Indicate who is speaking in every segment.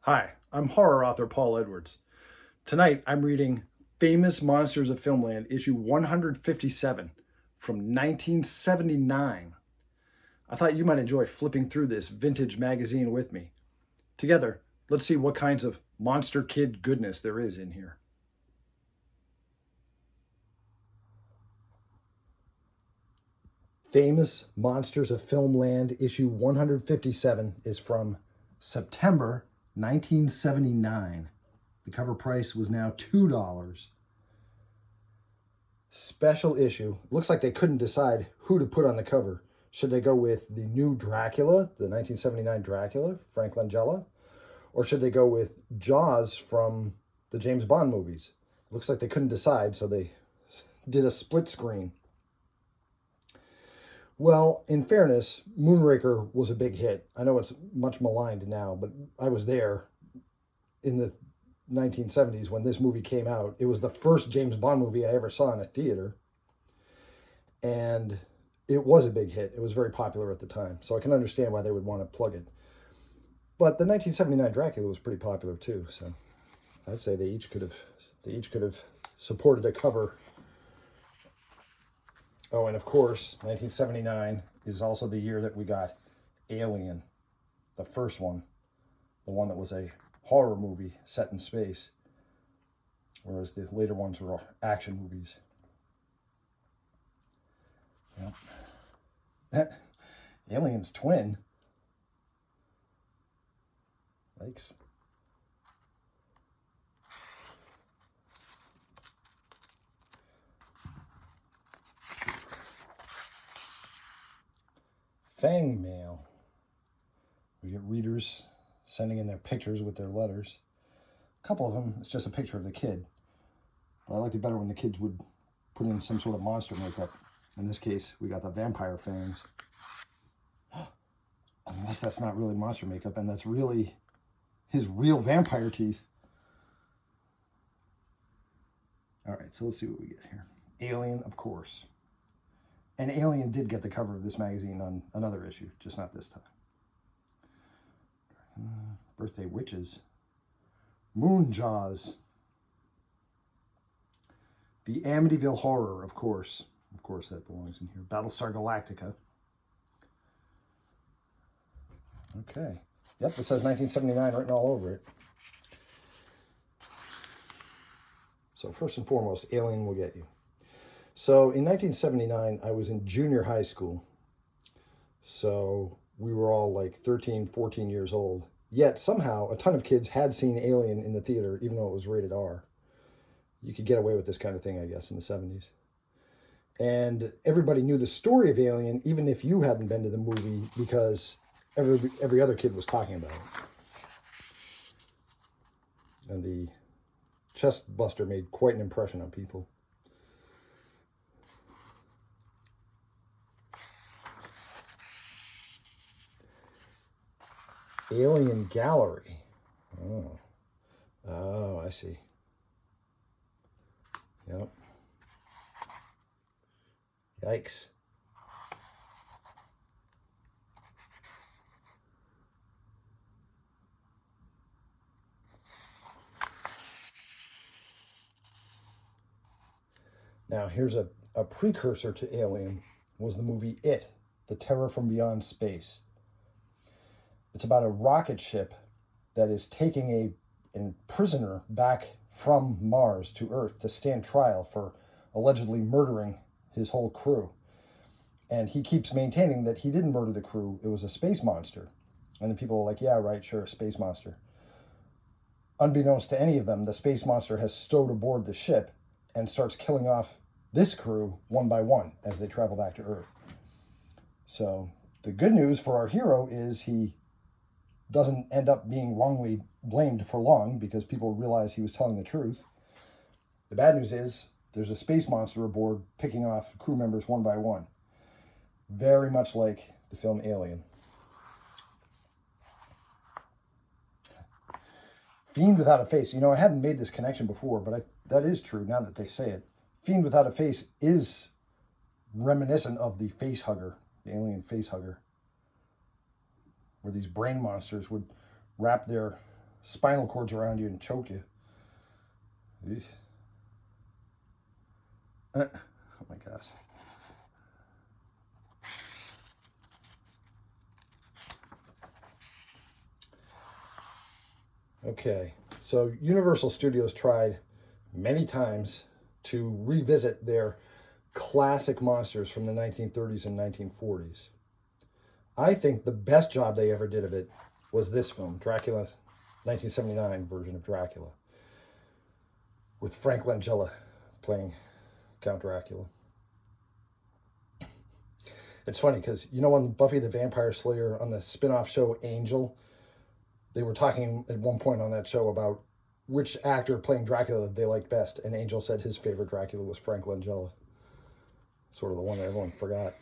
Speaker 1: Hi, I'm horror author Paul Edwards. Tonight I'm reading Famous Monsters of Filmland, issue 157 from 1979. I thought you might enjoy flipping through this vintage magazine with me. Together, let's see what kinds of monster kid goodness there is in here. Famous Monsters of Filmland, issue 157, is from September 1979. The cover price was now $2. Special issue. Looks like they couldn't decide who to put on the cover. Should they go with the new Dracula, the 1979 Dracula, Frank Langella, or should they go with Jaws from the James Bond movies? Looks like they couldn't decide, so they did a split screen. Well, in fairness, Moonraker was a big hit. I know it's much maligned now, but I was there in the 1970s when this movie came out. It was the first James Bond movie I ever saw in a theater. And it was a big hit. It was very popular at the time. So I can understand why they would want to plug it. But the 1979 Dracula was pretty popular too. So I'd say they each could have supported a cover. Oh, and of course, 1979 is also the year that we got Alien, the first one, the one that was a horror movie set in space, whereas the later ones were action movies. Yep. Alien's twin. Yikes. Fang mail. We get readers sending in their pictures with their letters. A couple of them, it's just a picture of the kid. But I liked it better when the kids would put in some sort of monster makeup. In this case, we got the vampire fangs. Unless that's not really monster makeup, and that's really his real vampire teeth. All right, so let's see what we get here. Alien, of course. And Alien did get the cover of this magazine on another issue, just not this time. Birthday Witches. Moon Jaws. The Amityville Horror, of course. Of course, that belongs in here. Battlestar Galactica. Okay. Yep, it says 1979 written all over it. So first and foremost, Alien will get you. So in 1979, I was in junior high school. So we were all like 13, 14 years old. Yet somehow a ton of kids had seen Alien in the theater, even though it was rated R. You could get away with this kind of thing, I guess, in the 70s. And everybody knew the story of Alien, even if you hadn't been to the movie, because every other kid was talking about it. And the chest buster made quite an impression on people. Alien Gallery. Oh, I see. Yep. Yikes. Now, here's a precursor to Alien, was the movie It, The Terror from Beyond Space. It's about a rocket ship that is taking a prisoner back from Mars to Earth to stand trial for allegedly murdering his whole crew. And he keeps maintaining that he didn't murder the crew, it was a space monster. And the people are like, yeah, right, sure, a space monster. Unbeknownst to any of them, the space monster has stowed aboard the ship and starts killing off this crew one by one as they travel back to Earth. So the good news for our hero is he doesn't end up being wrongly blamed for long because people realize he was telling the truth. The bad news is there's a space monster aboard picking off crew members one by one. Very much like the film Alien. Fiend Without a Face. You know, I hadn't made this connection before, but that is true now that they say it. Fiend Without a Face is reminiscent of the face hugger, the Alien face hugger, where these brain monsters would wrap their spinal cords around you and choke you. Jeez. Oh my gosh. Okay, so Universal Studios tried many times to revisit their classic monsters from the 1930s and 1940s. I think the best job they ever did of it was this film, Dracula, 1979 version of Dracula, with Frank Langella playing Count Dracula. It's funny because, you know, on Buffy the Vampire Slayer, on the spin-off show Angel, they were talking at one point on that show about which actor playing Dracula they liked best, and Angel said his favorite Dracula was Frank Langella. Sort of the one that everyone forgot.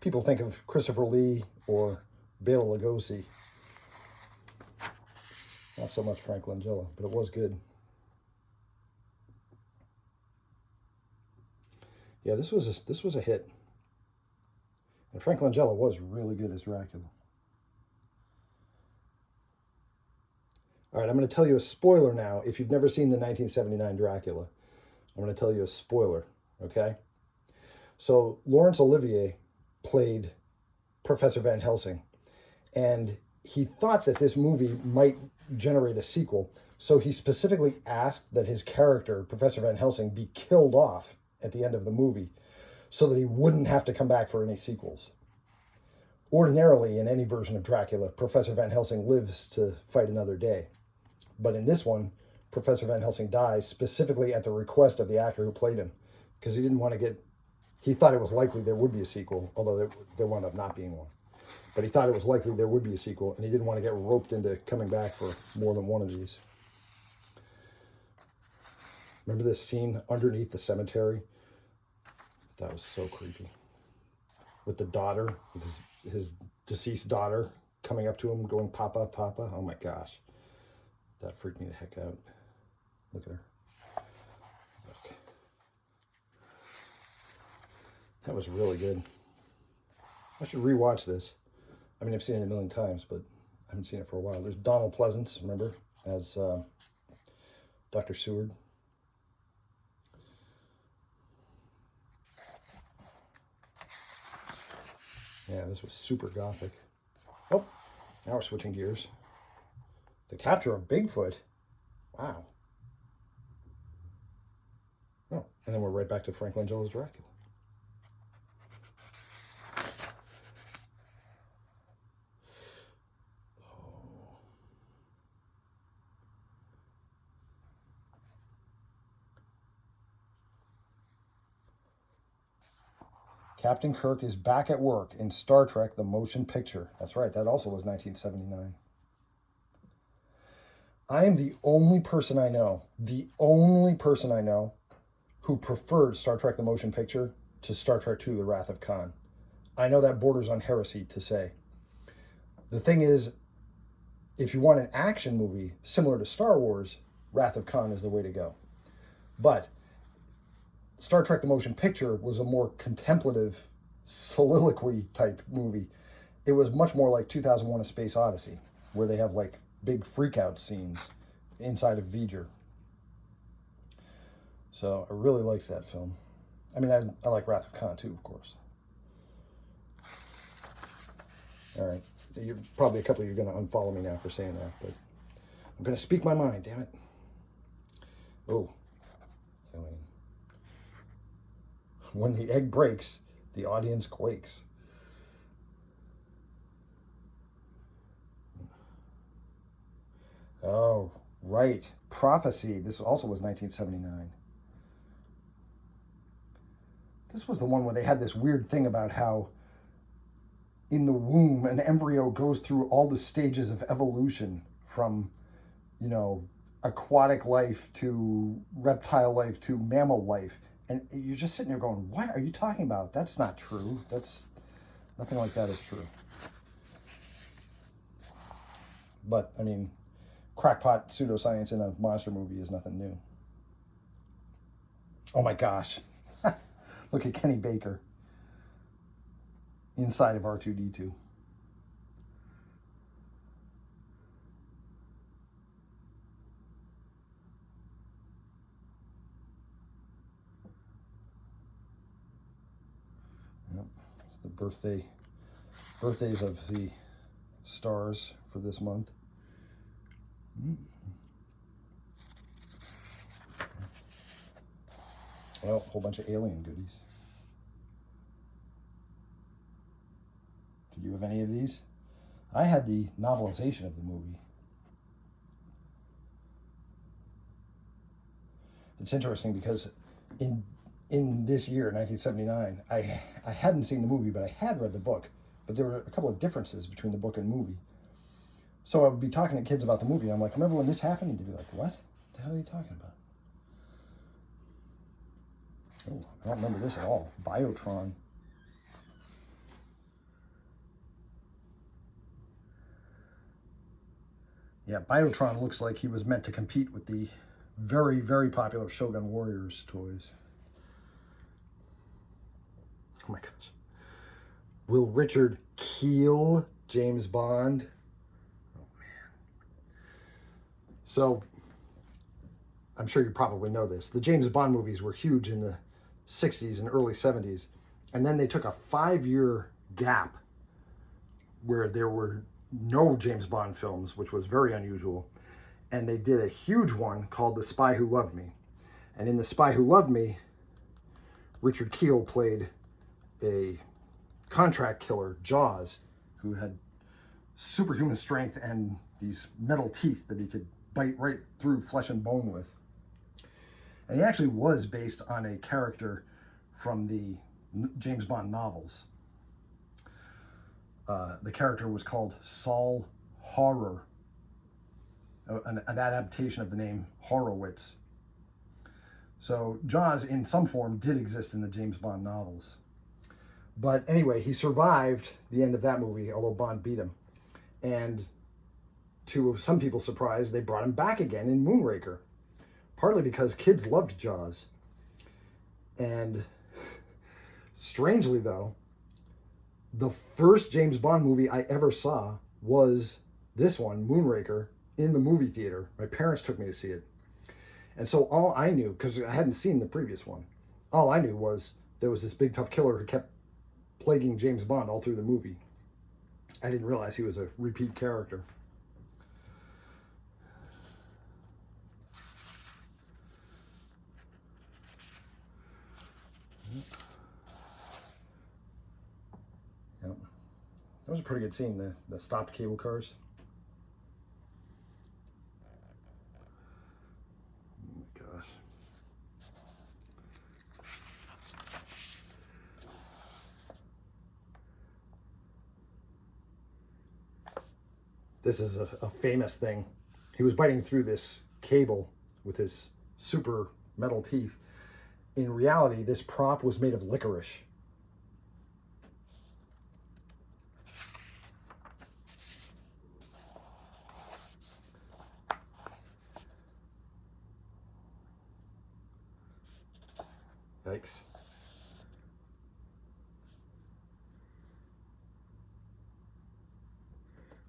Speaker 1: People think of Christopher Lee or Bela Lugosi. Not so much Frank Langella, but it was good. Yeah, this was a hit. And Frank Langella was really good as Dracula. All right, I'm going to tell you a spoiler now. If you've never seen the 1979 Dracula, I'm going to tell you a spoiler, okay? So Laurence Olivier played Professor Van Helsing, and he thought that this movie might generate a sequel, so he specifically asked that his character, Professor Van Helsing, be killed off at the end of the movie so that he wouldn't have to come back for any sequels. Ordinarily, in any version of Dracula, Professor Van Helsing lives to fight another day. But in this one, Professor Van Helsing dies specifically at the request of the actor who played him, because he didn't want to get, he thought it was likely there would be a sequel, although there wound up not being one. But he thought it was likely there would be a sequel, and he didn't want to get roped into coming back for more than one of these. Remember this scene underneath the cemetery? That was so creepy. With the daughter, with his deceased daughter coming up to him going, "Papa, Papa." Oh my gosh. That freaked me the heck out. Look at her. Look. That was really good. I should rewatch this. I mean, I've seen it a million times, but I haven't seen it for a while. There's Donald Pleasance, remember, as Dr. Seward. Yeah, this was super gothic. Oh, now we're switching gears. The Capture of Bigfoot. Wow. Oh, and then we're right back to Frank Langella's Dracula. Oh. Captain Kirk is back at work in Star Trek: The Motion Picture. That's right, that also was 1979. I am the only person I know who preferred Star Trek: The Motion Picture to Star Trek II: The Wrath of Khan. I know that borders on heresy to say. The thing is, if you want an action movie similar to Star Wars, Wrath of Khan is the way to go. But Star Trek: The Motion Picture was a more contemplative soliloquy type movie. It was much more like 2001: A Space Odyssey, where they have like big freakout scenes inside of V'ger. So I really liked that film. I mean, I like Wrath of Khan too, of course. All right. You're probably a couple of you are going to unfollow me now for saying that, but I'm going to speak my mind, damn it. Oh, Elaine. When the egg breaks, the audience quakes. Oh, right. Prophecy. This also was 1979. This was the one where they had this weird thing about how in the womb an embryo goes through all the stages of evolution from, you know, aquatic life to reptile life to mammal life. And you're just sitting there going, what are you talking about? That's not true. That's nothing like that is true. But, I mean, crackpot pseudoscience in a monster movie is nothing new. Oh my gosh. Look at Kenny Baker inside of R2-D2. It's the birthdays of the stars for this month. Well, a whole bunch of Alien goodies. Did you have any of these? I had the novelization of the movie. It's interesting because in this year, 1979, I hadn't seen the movie, but I had read the book. But there were a couple of differences between the book and movie. So I would be talking to kids about the movie. I'm like, remember when this happened? And they'd be like, what? The hell are you talking about? Oh, I don't remember this at all. Biotron. Yeah, Biotron looks like he was meant to compete with the very, very popular Shogun Warriors toys. Oh my gosh. Will Richard kill James Bond? Oh man. So, I'm sure you probably know this. The James Bond movies were huge in the 60s and early 70s. And then they took a 5-year gap where there were no James Bond films, which was very unusual. And they did a huge one called The Spy Who Loved Me. And in The Spy Who Loved Me, Richard Kiel played a contract killer, Jaws, who had superhuman strength and these metal teeth that he could bite right through flesh and bone with. And he actually was based on a character from the James Bond novels. The character was called Saul Horror, an adaptation of the name Horowitz. So Jaws, in some form, did exist in the James Bond novels. But anyway, he survived the end of that movie, although Bond beat him. And to some people's surprise, they brought him back again in Moonraker. Partly because kids loved Jaws. And strangely, though, the first James Bond movie I ever saw was this one, Moonraker, in the movie theater. My parents took me to see it. And so all I knew, because I hadn't seen the previous one, all I knew was there was this big tough killer who kept plaguing James Bond all through the movie. I didn't realize he was a repeat character. Yep. That was a pretty good scene, the stopped cable cars. Oh my gosh. This is a famous thing. He was biting through this cable with his super metal teeth. In reality, this prop was made of licorice. Yikes.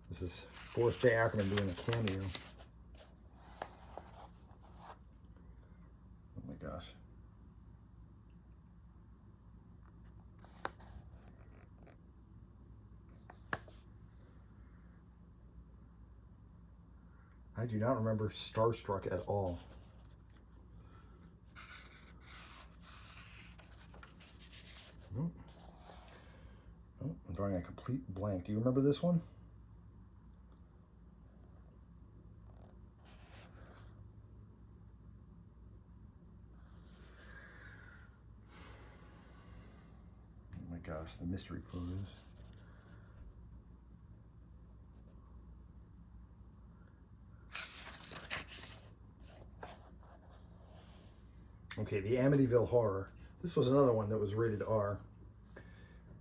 Speaker 1: This is Forrest J. Ackerman doing a cameo. Oh my gosh. I do not remember Starstruck at all. Oh, I'm drawing a complete blank. Do you remember this one? Oh my gosh, the mystery photos. Okay, the Amityville Horror. This was another one that was rated R,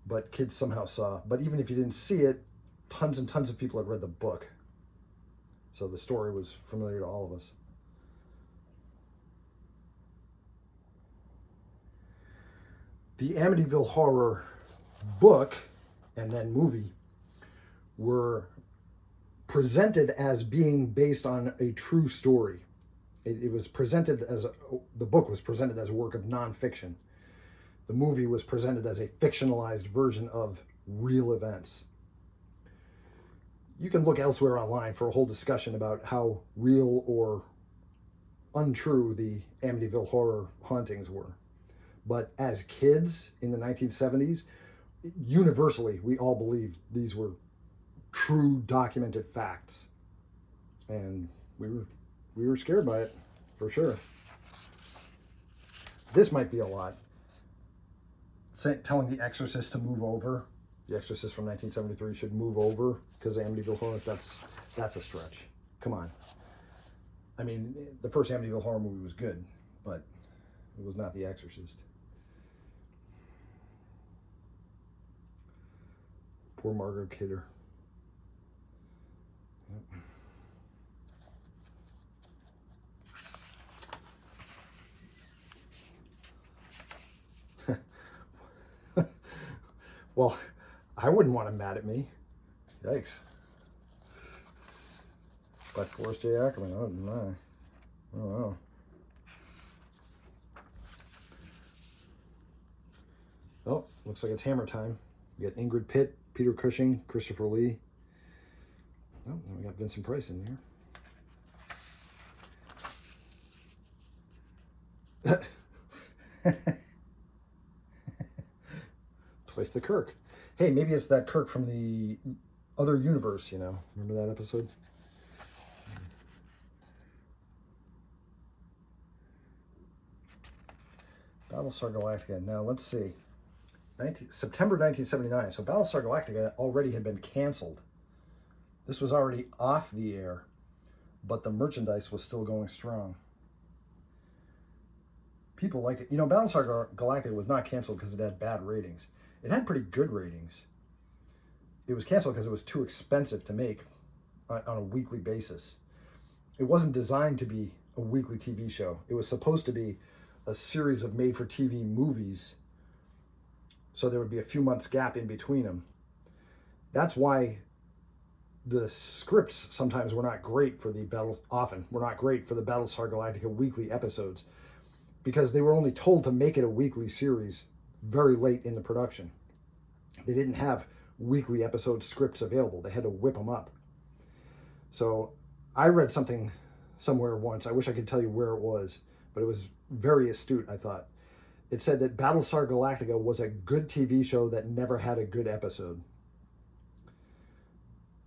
Speaker 1: but kids somehow saw. But even if you didn't see it, tons and tons of people had read the book. So the story was familiar to all of us. The Amityville Horror book and then movie were presented as being based on a true story. It was presented as the book was presented as a work of nonfiction. The movie was presented as a fictionalized version of real events. You can look elsewhere online for a whole discussion about how real or untrue the Amityville horror hauntings were. But as kids in the 1970s, universally, we all believed these were true documented facts. And we were scared by it, for sure. This might be a lot. Telling The Exorcist to move over. The Exorcist from 1973 should move over because of Amityville Horror. That's a stretch. Come on. I mean, the first Amityville Horror movie was good, but it was not The Exorcist. Poor Margot Kidder. Well, I wouldn't want him mad at me. Yikes. But Forrest J. Ackerman, oh my. Oh wow. Oh, looks like it's Hammer time. We got Ingrid Pitt, Peter Cushing, Christopher Lee. Oh, and we got Vincent Price in here. Twice the Kirk. Hey, maybe it's that Kirk from the other universe, you know. Remember that episode? Battlestar Galactica. Now, let's see. September 1979. So Battlestar Galactica already had been canceled. This was already off the air, but the merchandise was still going strong. People liked it. You know, Battlestar Galactica was not canceled because it had bad ratings. It had pretty good ratings. It was canceled because it was too expensive to make on a weekly basis. It wasn't designed to be a weekly TV show. It was supposed to be a series of made-for-TV movies, so there would be a few months gap in between them. That's why the scripts sometimes were not great for the Battlestar Galactica weekly episodes, because they were only told to make it a weekly series very late in the production. They didn't have weekly episode scripts available. They had to whip them up. So I read something somewhere once. I wish I could tell you where it was, but it was very astute, I thought. It said that Battlestar Galactica was a good TV show that never had a good episode.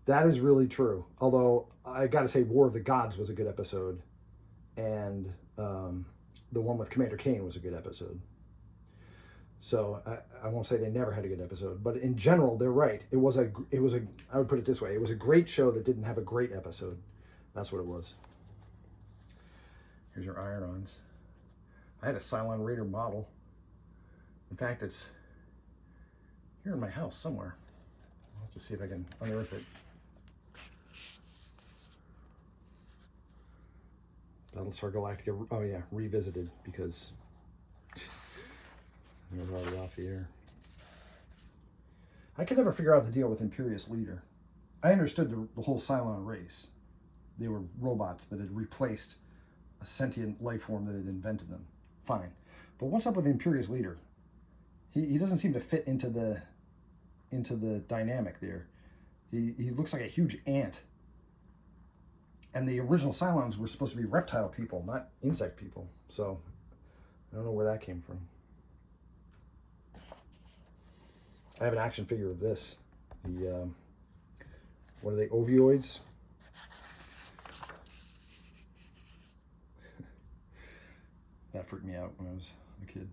Speaker 1: That is really true. Although I got to say, War of the Gods was a good episode, and the one with Commander Kane was a good episode. So I won't say they never had a good episode, but in general, they're right. I would put it this way: it was a great show that didn't have a great episode. That's what it was. Here's your iron-ons. I had a Cylon Raider model. In fact, it's here in my house somewhere. I'll have to see if I can unearth it. Battlestar Galactica. Oh yeah, revisited because it was already off the air. I could never figure out the deal with Imperious Leader. I understood the whole Cylon race. They were robots that had replaced a sentient life form that had invented them. Fine. But what's up with the Imperious Leader? He doesn't seem to fit into the dynamic there. He looks like a huge ant. And the original Cylons were supposed to be reptile people, not insect people. So I don't know where that came from. I have an action figure of this. The what are they? Ovioids. That freaked me out when I was a kid.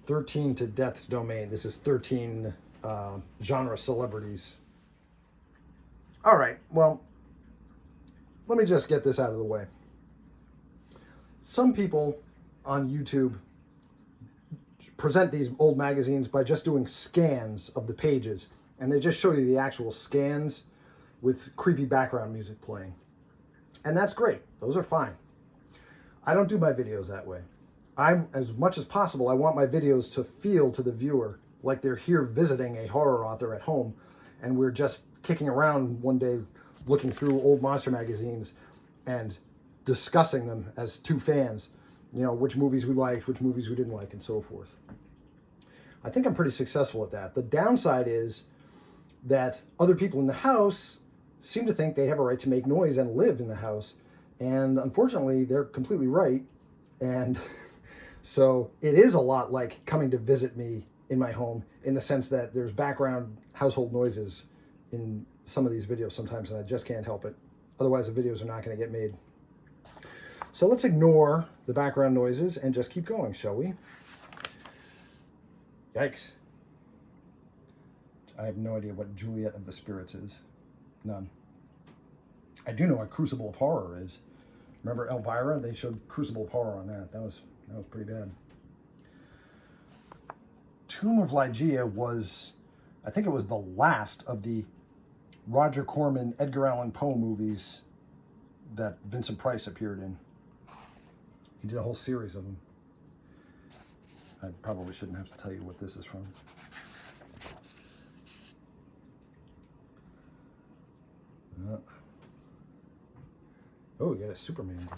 Speaker 1: "13 to Death's Domain." This is 13 genre celebrities. All right, well, let me just get this out of the way. Some people on YouTube present these old magazines by just doing scans of the pages, and they just show you the actual scans with creepy background music playing. And that's great. Those are fine. I don't do my videos that way. As much as possible, I want my videos to feel to the viewer like they're here visiting a horror author at home, and we're just kicking around one day looking through old monster magazines and discussing them as two fans, you know, which movies we liked, which movies we didn't like, and so forth. I think I'm pretty successful at that. The downside is that other people in the house seem to think they have a right to make noise and live in the house. And unfortunately, they're completely right. And so it is a lot like coming to visit me in my home, in the sense that there's background household noises in some of these videos sometimes, and I just can't help it. Otherwise, the videos are not going to get made. So let's ignore the background noises and just keep going, shall we? Yikes. I have no idea what Juliet of the Spirits is. None. I do know what Crucible of Horror is. Remember Elvira? They showed Crucible of Horror on that. That was pretty bad. Tomb of Ligeia was, I think it was the last of the Roger Corman, Edgar Allan Poe movies that Vincent Price appeared in. He did a whole series of them. I probably shouldn't have to tell you what this is from. Oh, you got a Superman.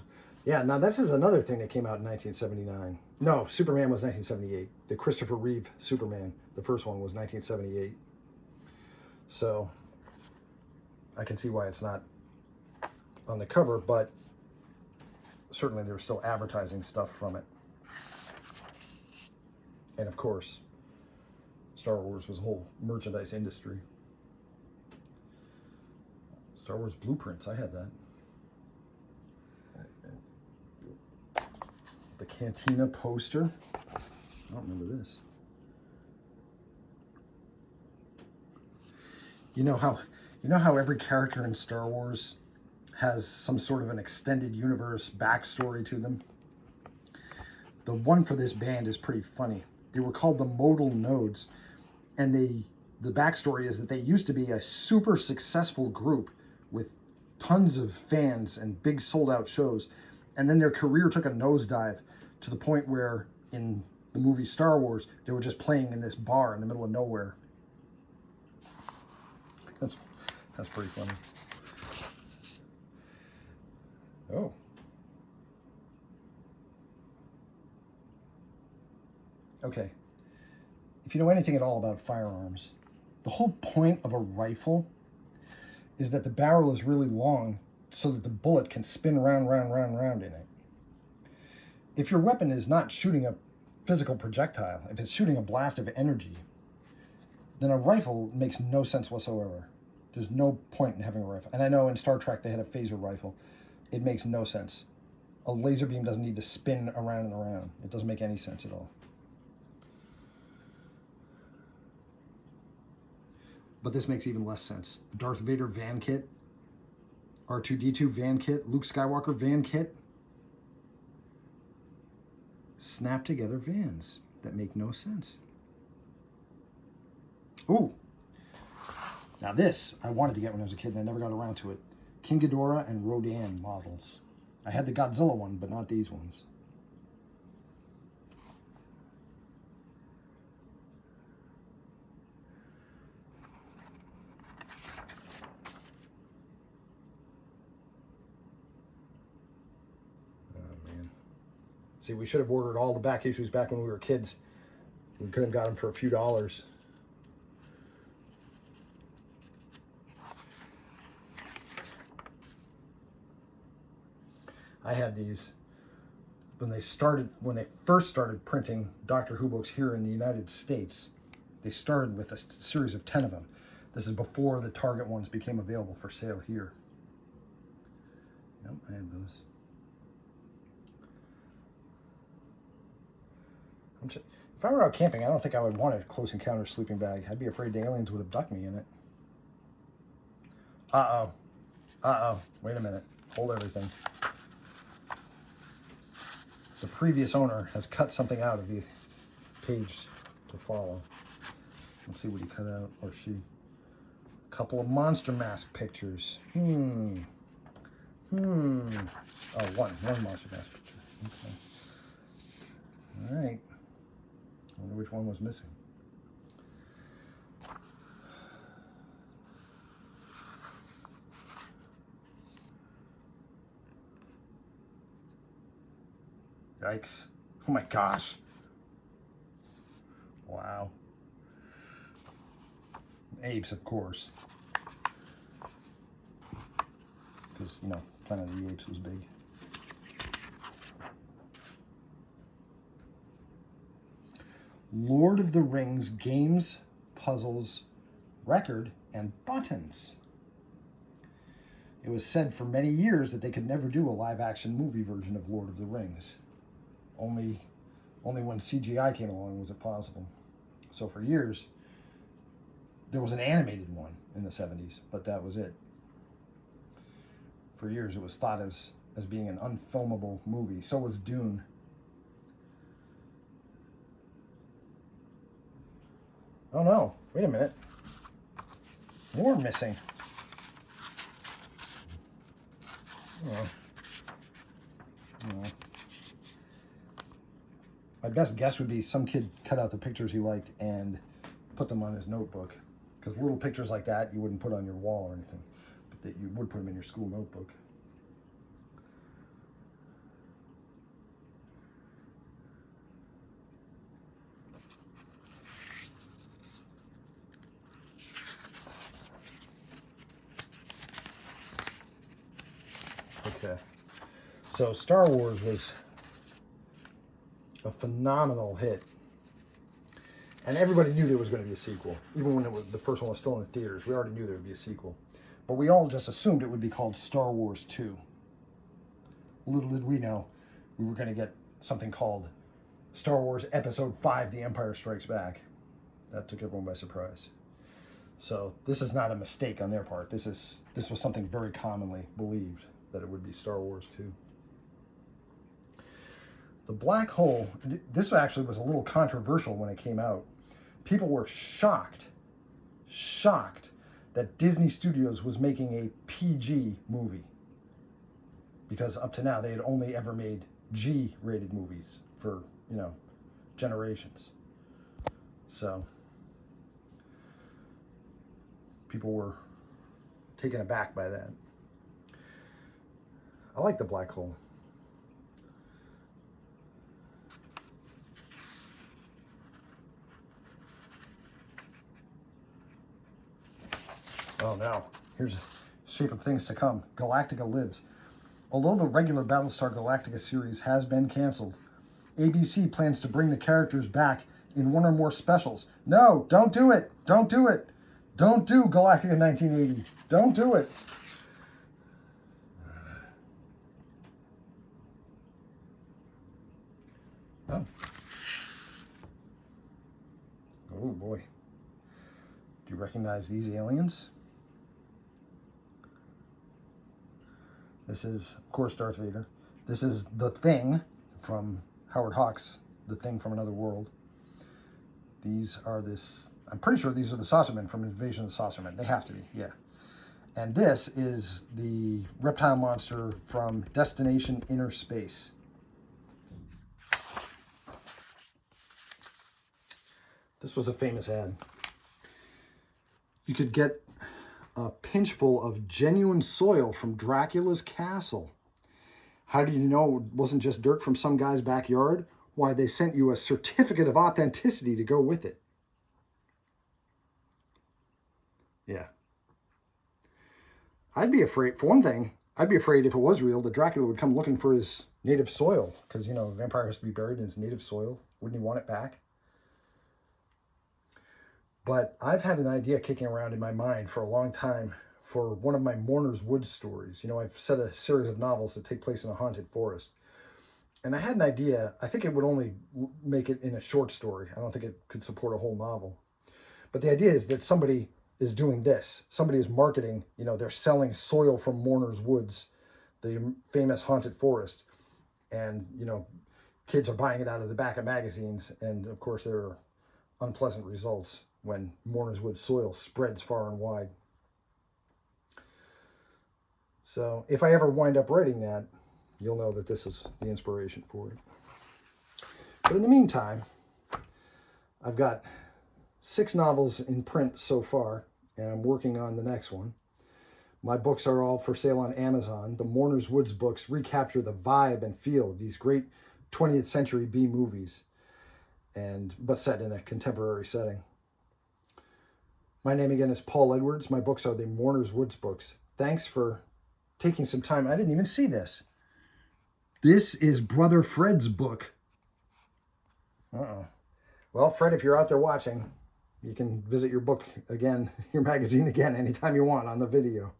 Speaker 1: Yeah, now this is another thing that came out in 1979. No, Superman was 1978. The Christopher Reeve Superman, the first one, was 1978. So I can see why it's not on the cover, but certainly there was still advertising stuff from it. And of course, Star Wars was a whole merchandise industry. Star Wars Blueprints, I had that. The Cantina poster. I don't remember this. You know how every character in Star Wars has some sort of an extended universe backstory to them? The one for this band is pretty funny. They were called the Modal Nodes, and the backstory is that they used to be a super successful group with tons of fans and big sold out shows, and then their career took a nosedive to the point where in the movie Star Wars they were just playing in this bar in the middle of nowhere. That's pretty funny. Oh. Okay. If you know anything at all about firearms, the whole point of a rifle is that the barrel is really long so that the bullet can spin round in it. If your weapon is not shooting a physical projectile, if it's shooting a blast of energy, then a rifle makes no sense whatsoever. There's no point in having a rifle. And I know in Star Trek they had a phaser rifle. It makes no sense. A laser beam doesn't need to spin around and around. It doesn't make any sense at all. But this makes even less sense. The Darth Vader van kit, R2-D2 van kit, Luke Skywalker van kit. Snap together vans that make no sense. Ooh. Now this, I wanted to get when I was a kid and I never got around to it. King Ghidorah and Rodan models. I had the Godzilla one, but not these ones. See, we should have ordered all the back issues back when we were kids. We could have got them for a few dollars. I had these when they first started printing Doctor Who books here in the United States. They started with a series of 10 of them. This is before the Target ones became available for sale here. Yep, I had those. If I were out camping, I don't think I would want a Close Encounters sleeping bag. I'd be afraid the aliens would abduct me in it. Uh-oh. Uh-oh. Wait a minute. Hold everything. The previous owner has cut something out of the page to follow. Let's see what he cut out, or she. A couple of Monster Mask pictures. Oh, one Monster Mask picture. Okay. All right. I wonder which one was missing. Yikes. Oh my gosh. Wow. Apes, of course. Because, you know, Planet of the Apes was big. Lord of the Rings games, puzzles, record, and buttons. It was said for many years that they could never do a live-action movie version of Lord of the Rings. Only when CGI came along was it possible. So for years, there was an animated one in the 70s, but that was it. For years, it was thought as being an unfilmable movie. So was Dune. Oh no, wait a minute. More missing. Oh. Oh. My best guess would be some kid cut out the pictures he liked and put them on his notebook. Because little pictures like that you wouldn't put on your wall or anything, but that you would put them in your school notebook. Okay, so Star Wars was a phenomenal hit, and everybody knew there was going to be a sequel. Even when the first one was still in the theaters, we already knew there would be a sequel. But we all just assumed it would be called Star Wars 2. Little did we know we were going to get something called Star Wars Episode 5, The Empire Strikes Back. That took everyone by surprise. So this is not a mistake on their part. This was something very commonly believed, that it would be Star Wars 2. The black hole, this actually was a little controversial when it came out. People were shocked that Disney Studios was making a PG movie. Because up to now, they had only ever made G-rated movies for, you know, generations. So people were taken aback by that. I like the black hole. Oh, now, here's Shape of Things to Come. Galactica lives. Although the regular Battlestar Galactica series has been canceled, ABC plans to bring the characters back in one or more specials. No, don't do it. Don't do it. Don't do Galactica 1980. Don't do it. Oh. Oh boy. Do you recognize these aliens? This is, of course, Darth Vader. This is The Thing from Howard Hawks' The Thing from Another World. These are I'm pretty sure these are the Saucermen from Invasion of the Saucermen. They have to be, yeah. And this is the reptile monster from Destination Inner Space. This was a famous ad. You could get a pinchful of genuine soil from Dracula's castle. How do you know it wasn't just dirt from some guy's backyard? Why, they sent you a certificate of authenticity to go with it. Yeah. I'd be afraid, for one thing, I'd be afraid if it was real that Dracula would come looking for his native soil. Because, you know, a vampire has to be buried in his native soil. Wouldn't he want it back? But I've had an idea kicking around in my mind for a long time for one of my Mourner's Woods stories. You know, I've set a series of novels that take place in a haunted forest. And I had an idea. I think it would only make it in a short story. I don't think it could support a whole novel. But the idea is that somebody is doing this. Somebody is marketing, you know, they're selling soil from Mourner's Woods, the famous haunted forest. And, you know, kids are buying it out of the back of magazines. And, of course, there are unpleasant results when Mourner's Woods soil spreads far and wide. So if I ever wind up writing that, you'll know that this is the inspiration for it. But in the meantime, I've got 6 novels in print so far, and I'm working on the next one. My books are all for sale on Amazon. The Mourner's Woods books recapture the vibe and feel of these great 20th century B movies, but set in a contemporary setting. My name again is Paul Edwards. My books are the Mourner's Woods books. Thanks for taking some time. I didn't even see this. This is Brother Fred's book. Uh-oh. Well, Fred, if you're out there watching, you can visit your book again, your magazine again, anytime you want on the video.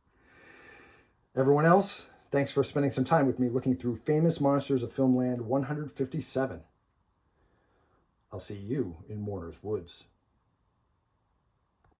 Speaker 1: Everyone else, thanks for spending some time with me looking through Famous Monsters of Filmland 157. I'll see you in Mourner's Woods.